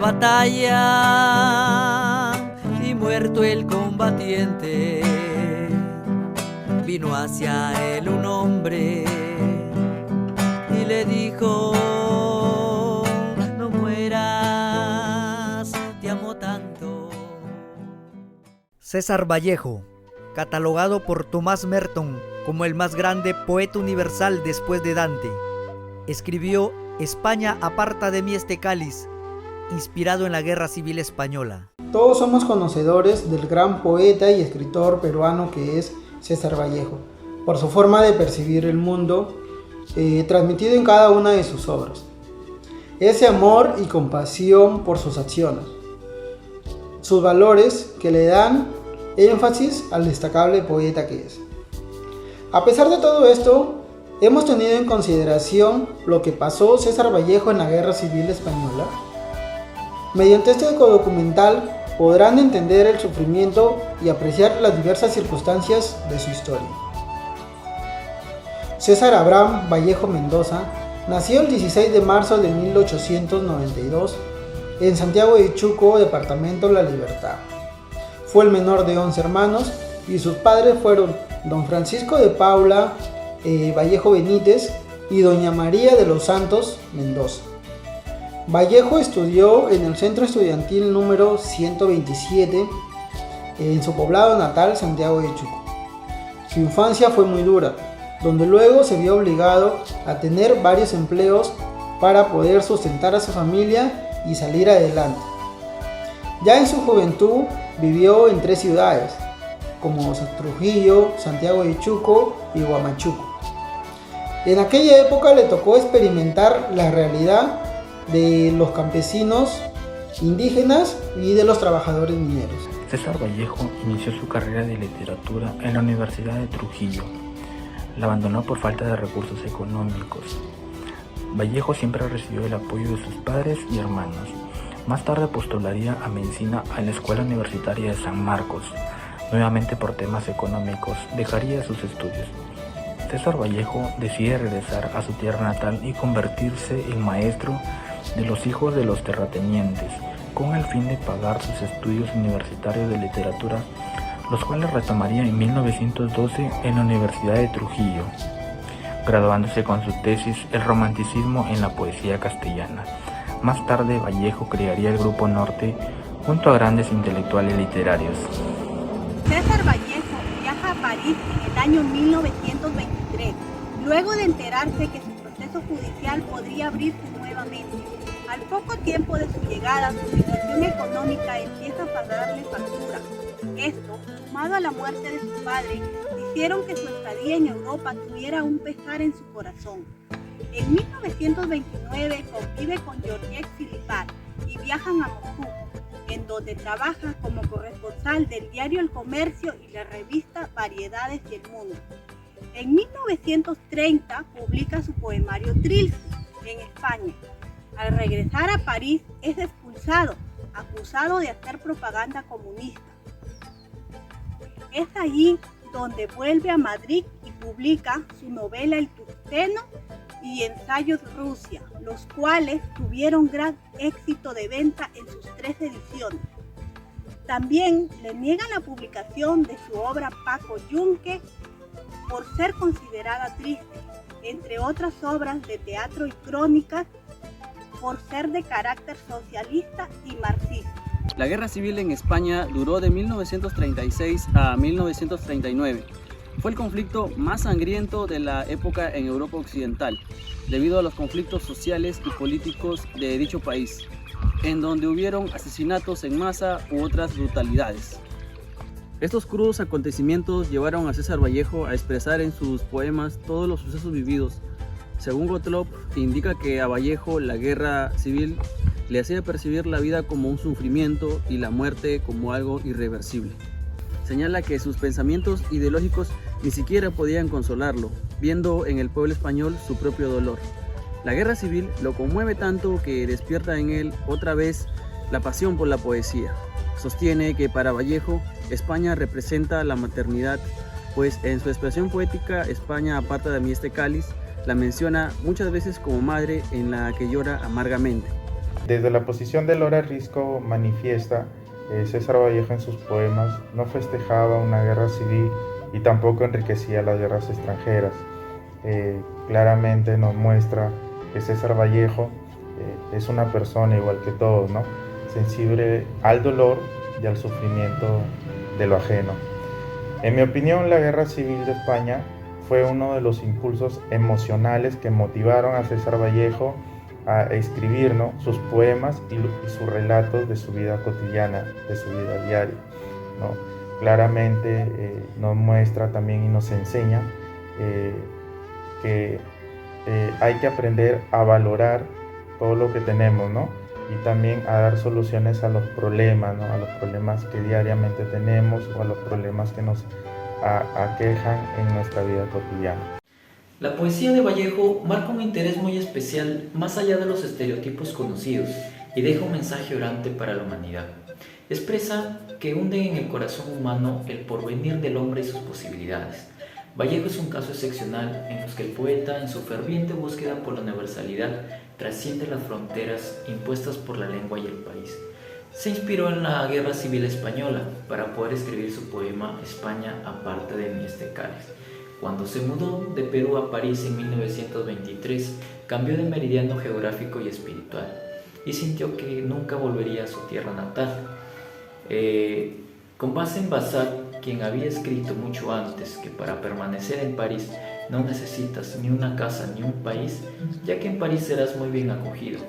batalla y muerto el combatiente, vino hacia él un hombre y le dijo: no mueras, te amo tanto. César Vallejo, catalogado por Thomas Merton como el más grande poeta universal después de Dante, escribió España aparta de mí este cáliz, inspirado en la Guerra Civil Española. Todos somos conocedores del gran poeta y escritor peruano que es César Vallejo, por su forma de percibir el mundo, transmitido en cada una de sus obras. Ese amor y compasión por sus acciones, sus valores que le dan énfasis al destacable poeta que es. A pesar de todo esto, hemos tenido en consideración lo que pasó César Vallejo en la Guerra Civil Española. Mediante este documental podrán entender el sufrimiento y apreciar las diversas circunstancias de su historia. César Abraham Vallejo Mendoza nació el 16 de marzo de 1892 en Santiago de Chuco, departamento La Libertad. Fue el menor de 11 hermanos y sus padres fueron don Francisco de Paula Vallejo Benítez y doña María de los Santos Mendoza. Vallejo estudió en el Centro Estudiantil número 127 en su poblado natal, Santiago de Chuco. Su infancia fue muy dura, donde luego se vio obligado a tener varios empleos para poder sustentar a su familia y salir adelante. Ya en su juventud vivió en 3 ciudades, como Trujillo, Santiago de Chuco y Huamachuco. En aquella época le tocó experimentar la realidad de los campesinos indígenas y de los trabajadores mineros. César Vallejo inició su carrera de literatura en la Universidad de Trujillo. La abandonó por falta de recursos económicos. Vallejo siempre recibió el apoyo de sus padres y hermanos. Más tarde postularía a medicina en la Escuela Universitaria de San Marcos. Nuevamente por temas económicos dejaría sus estudios. César Vallejo decide regresar a su tierra natal y convertirse en maestro de los hijos de los terratenientes, con el fin de pagar sus estudios universitarios de literatura, los cuales retomaría en 1912 en la Universidad de Trujillo, graduándose con su tesis El romanticismo en la poesía castellana. Más tarde Vallejo crearía el Grupo Norte junto a grandes intelectuales literarios. César Vallejo viaja a París en el año 1923, luego de enterarse que su proceso judicial podría abrirse nuevamente. Al poco tiempo de su llegada, su situación económica empieza a darle factura. Esto, sumado a la muerte de su padre, hicieron que su estadía en Europa tuviera un pesar en su corazón. En 1929 convive con Georges Philippard y viajan a Moscú, en donde trabaja como corresponsal del diario El Comercio y la revista Variedades y El Mundo. En 1930 publica su poemario Trilce en España. Al regresar a París es expulsado, acusado de hacer propaganda comunista. Es allí donde vuelve a Madrid y publica su novela El Tusteno y Ensayos Rusia, los cuales tuvieron gran éxito de venta en sus 3 ediciones. También le niegan la publicación de su obra Paco Yunque por ser considerada triste, entre otras obras de teatro y crónicas por ser de carácter socialista y marxista. La guerra civil en España duró de 1936 a 1939. Fue el conflicto más sangriento de la época en Europa Occidental, debido a los conflictos sociales y políticos de dicho país, en donde hubieron asesinatos en masa u otras brutalidades. Estos crudos acontecimientos llevaron a César Vallejo a expresar en sus poemas todos los sucesos vividos. Según Gottlob, indica que a Vallejo la guerra civil le hacía percibir la vida como un sufrimiento y la muerte como algo irreversible. Señala que sus pensamientos ideológicos ni siquiera podían consolarlo, viendo en el pueblo español su propio dolor. La guerra civil lo conmueve tanto que despierta en él otra vez la pasión por la poesía. Sostiene que para Vallejo, España representa la maternidad, pues en su expresión poética España aparta de mí este cáliz la menciona muchas veces como madre en la que llora amargamente. Desde la posición de Lora Risco manifiesta, César Vallejo en sus poemas no festejaba una guerra civil y tampoco enriquecía las guerras extranjeras. Claramente nos muestra que César Vallejo es una persona igual que todos, ¿no? Sensible al dolor y al sufrimiento de lo ajeno. En mi opinión, la Guerra Civil de España fue uno de los impulsos emocionales que motivaron a César Vallejo a escribir, ¿no?, sus poemas y sus relatos de su vida cotidiana, de su vida diaria, ¿no? Claramente nos muestra también y nos enseña que hay que aprender a valorar todo lo que tenemos, ¿no? Y también a dar soluciones a los problemas, ¿no? A los problemas que diariamente tenemos o a los problemas que nos aquejan en nuestra vida cotidiana. La poesía de Vallejo marca un interés muy especial más allá de los estereotipos conocidos y deja un mensaje orante para la humanidad. Expresa que hunde en el corazón humano el porvenir del hombre y sus posibilidades. Vallejo es un caso excepcional en los que el poeta, en su ferviente búsqueda por la universalidad, trasciende las fronteras impuestas por la lengua y el país. Se inspiró en la Guerra Civil Española para poder escribir su poema España aparte de mi este cáliz. Cuando se mudó de Perú a París en 1923, cambió de meridiano geográfico y espiritual y sintió que nunca volvería a su tierra natal. Con base en Bazard, quien había escrito mucho antes que para permanecer en París no necesitas ni una casa ni un país, ya que en París serás muy bien acogido.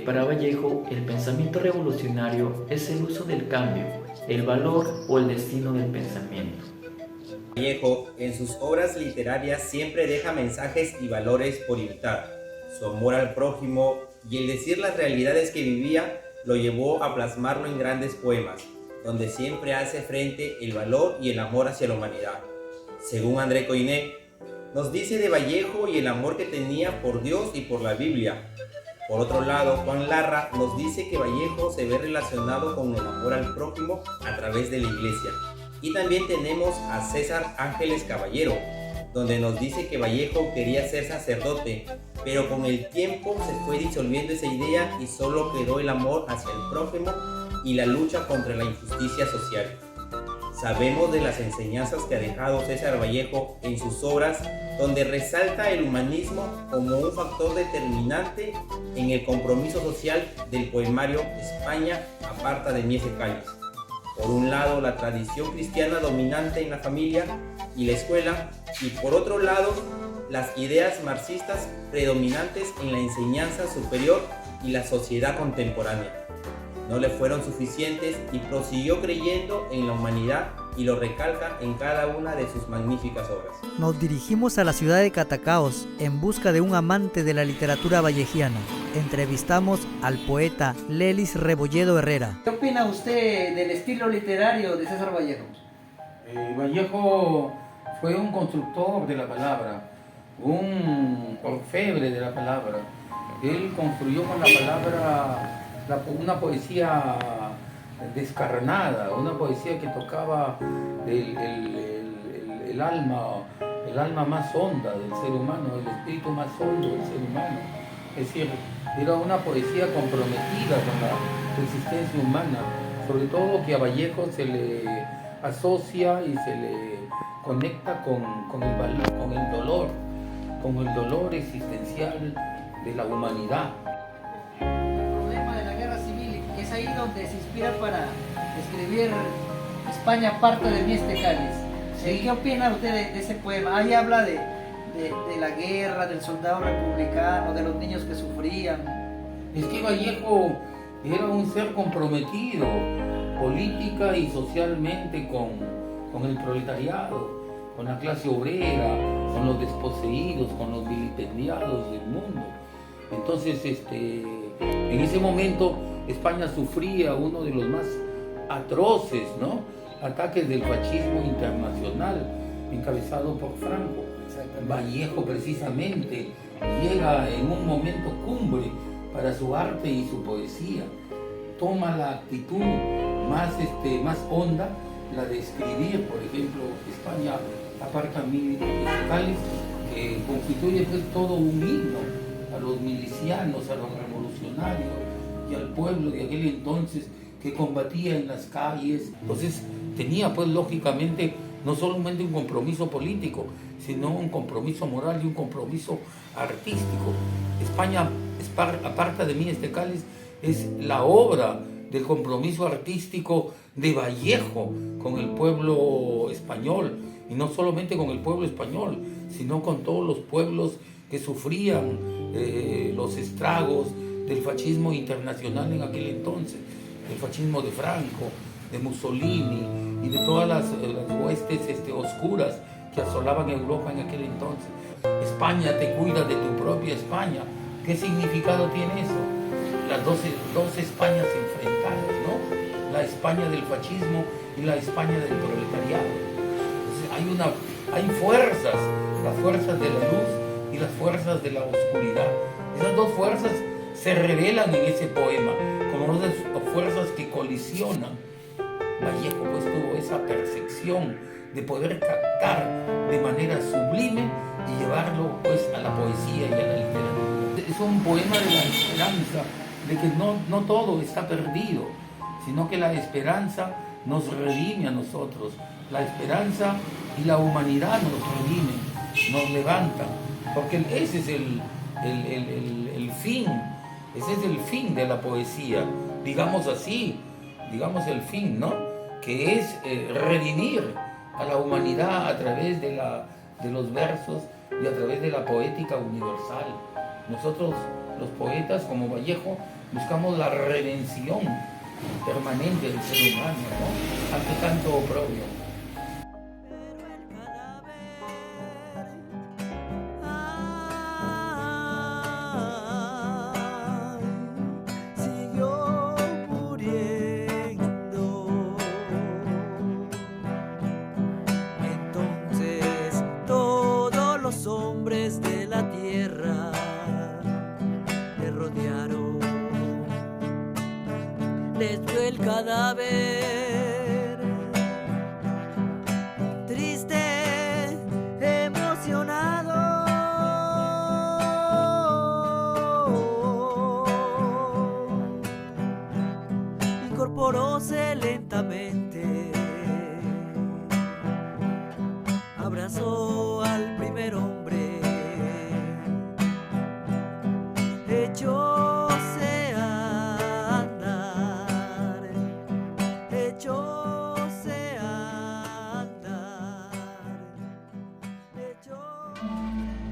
Para Vallejo, el pensamiento revolucionario es el uso del cambio, el valor o el destino del pensamiento. Vallejo, en sus obras literarias, siempre deja mensajes y valores por imitar. Su amor al prójimo y el decir las realidades que vivía lo llevó a plasmarlo en grandes poemas, donde siempre hace frente el valor y el amor hacia la humanidad. Según André Coinet, nos dice de Vallejo y el amor que tenía por Dios y por la Biblia. Por otro lado, Juan Larra nos dice que Vallejo se ve relacionado con el amor al prójimo a través de la iglesia. Y también tenemos a César Ángeles Caballero, donde nos dice que Vallejo quería ser sacerdote, pero con el tiempo se fue disolviendo esa idea y solo quedó el amor hacia el prójimo y la lucha contra la injusticia social. Sabemos de las enseñanzas que ha dejado César Vallejo en sus obras, donde resalta el humanismo como un factor determinante en el compromiso social del poemario España aparta de mi ese cáliz. Por un lado, la tradición cristiana dominante en la familia y la escuela, y por otro lado, las ideas marxistas predominantes en la enseñanza superior y la sociedad contemporánea. No le fueron suficientes y prosiguió creyendo en la humanidad y lo recalca en cada una de sus magníficas obras. Nos dirigimos a la ciudad de Catacaos en busca de un amante de la literatura vallejiana. Entrevistamos al poeta Lelis Rebolledo Herrera. ¿Qué opina usted del estilo literario de César Vallejo? Vallejo fue un constructor de la palabra, un orfebre de la palabra. Él construyó con la palabra una poesía descarnada, una poesía que tocaba el alma más honda del ser humano, el espíritu más hondo del ser humano. Es decir, era una poesía comprometida con la existencia humana, sobre todo que a Vallejo se le asocia y se le conecta con el dolor existencial de la humanidad. Es ahí donde se inspira para escribir España parte de mi este cáliz. ¿Sí? ¿Qué opina usted de ese poema? Ahí habla de la guerra, del soldado republicano, de los niños que sufrían. Es que Vallejo era un ser comprometido política y socialmente con el proletariado, con la clase obrera, con los desposeídos, con los vilipendiados del mundo. Entonces, en ese momento España sufría uno de los más atroces, ¿no?, ataques del fascismo internacional encabezado por Franco. Vallejo precisamente llega en un momento cumbre para su arte y su poesía. Toma la actitud más honda, la de escribir, por ejemplo, España aparta mi cáliz, que constituye pues todo un himno a los milicianos, a los revolucionarios revolucionarios y al pueblo de aquel entonces que combatía en las calles. Entonces tenía pues lógicamente no solamente un compromiso político, sino un compromiso moral y un compromiso artístico. España, aparta de mí este cáliz, es la obra del compromiso artístico de Vallejo con el pueblo español, y no solamente con el pueblo español, sino con todos los pueblos que sufrían los estragos del fascismo internacional en aquel entonces, el fascismo de Franco, de Mussolini y de todas las huestes oscuras que asolaban Europa en aquel entonces. España te cuida de tu propia España. ¿Qué significado tiene eso? Las dos Españas enfrentadas, ¿no? La España del fascismo y la España del proletariado. Entonces hay fuerzas, las fuerzas de la luz y las fuerzas de la oscuridad. Esas dos fuerzas se revelan en ese poema, como dos fuerzas que colisionan. Vallejo pues tuvo esa percepción de poder captar de manera sublime y llevarlo pues a la poesía y a la literatura. Es un poema de la esperanza, de que no todo está perdido, sino que la esperanza nos redime a nosotros. La esperanza y la humanidad nos redimen, nos levantan, porque ese es el fin, ese es el fin de la poesía, digamos así, digamos el fin, ¿no? Que es redimir a la humanidad a través de los versos y a través de la poética universal. Nosotros, los poetas, como Vallejo, buscamos la redención permanente del ser humano, ¿no? Ante tanto oprobio. Les vio el cadáver, triste, emocionado, incorporóse lentamente, abrazó al primer hombre, echó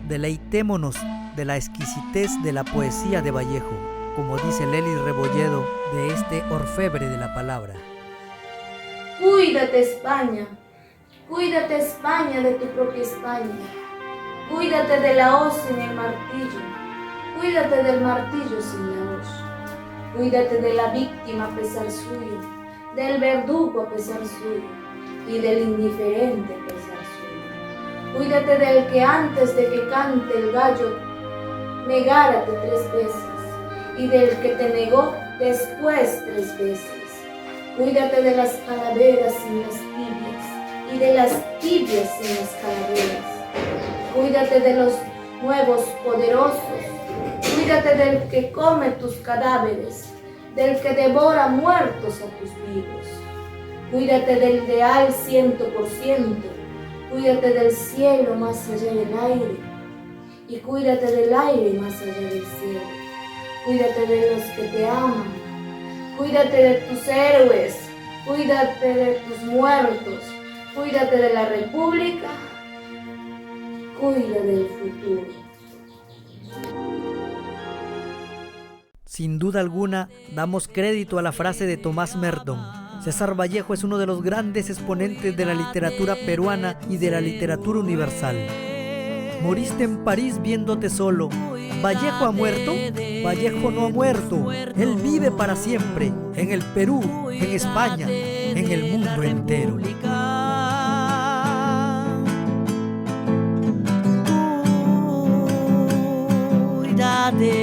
Deleitémonos de la exquisitez de la poesía de Vallejo, como dice Lelis Rebolledo de este orfebre de la palabra. Cuídate, España de tu propia España. Cuídate de la hoz sin el martillo, cuídate del martillo sin la hoz. Cuídate de la víctima a pesar suyo, del verdugo a pesar suyo y del indiferente a pesar suyo. Cuídate del que antes de que cante el gallo negárate 3 veces y del que te negó después 3 veces. Cuídate de las calaveras sin las tibias y de las tibias sin las calaveras. Cuídate de los nuevos poderosos, cuídate del que come tus cadáveres, del que devora muertos a tus vivos. Cuídate del leal 100%, cuídate del cielo más allá del aire y cuídate del aire más allá del cielo. Cuídate de los que te aman, cuídate de tus héroes, cuídate de tus muertos, cuídate de la república, cuida del futuro. Sin duda alguna, damos crédito a la frase de Tomás Merton. César Vallejo es uno de los grandes exponentes de la literatura peruana y de la literatura universal. Moriste en París viéndote solo. ¿Vallejo ha muerto? Vallejo no ha muerto. Él vive para siempre, en el Perú, en España, en el mundo entero. Cuídate